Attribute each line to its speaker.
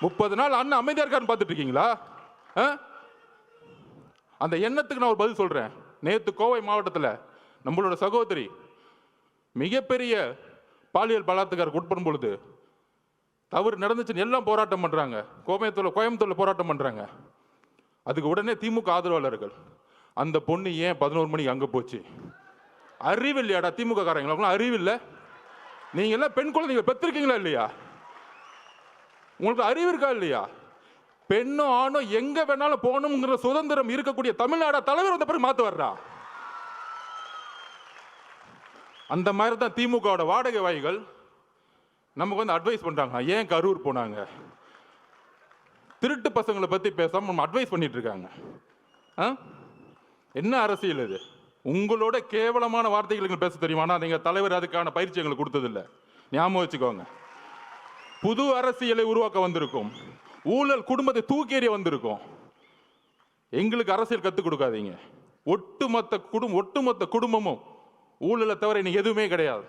Speaker 1: 30 நாள் அண்ணன் அமைதியா இருக்காருன்னு பார்த்துட்டு இருக்கீங்களா? அந்த எண்ணத்துக்கு நான் ஒரு பதில் சொல்றேன். நேற்று கோவை மாவட்டத்தில் நம்மளோட சகோதரி மிகப்பெரிய பாலியல் பலாத்காரத்துக்கு உட்படும் பொழுது தவறு நடந்துச்சுன்னு எல்லாம் போராட்டம் பண்றாங்க. கோயம்புத்தூர்ல போராட்டம் பண்றாங்க. அதுக்கு உடனே திமுக ஆதரவாளர்கள் அந்த பொண்ணு ஏன் 11 மணிக்கு அங்க போச்சு? அறிவு இல்லையாடா திமுக காரங்களுக்குலாம்? அறிவு இல்லை? நீங்க எல்லாம் பெண் குழந்தைங்க பெற்றிருக்கீங்களா இல்லையா? உங்களுக்கு அறிவு இருக்கா இல்லையா? பெண்ணும் ஆணும் எங்க வேணாலும் போகணுங்கிற சுதந்திரம் இருக்கக்கூடிய தமிழ்நாடு தலைவர் வந்த பிறகு மாத்து வர்றா. அந்த மாதிரி தான் திமுக வாடகை வாய்கள் நமக்கு வந்து அட்வைஸ் பண்றாங்க. ஏன் கரூர் போனாங்க? திருட்டு பசங்களை பத்தி பேசாம நம்ம அட்வைஸ் பண்ணிட்டு இருக்காங்க. என்ன அரசியல் இது? உங்களோட கேவலமான வார்த்தைகளுக்கு பேச தெரியுமானா நீங்க தலைவர் அதுக்கான பயிற்சி எங்களுக்கு கொடுத்ததில்லை. ஞாபகம் வச்சுக்கோங்க. புது அரசியலை உருவாக்க வந்திருக்கும். ஊழல் குடும்பத்தை தூக்கி எறிய வந்திருக்கும். எங்களுக்கு அரசியல் கற்றுக் கொடுக்காதீங்க. ஒட்டுமொத்த குடும்பமும் ஊழலை தவிர இன்னைக்கு எதுவுமே கிடையாது.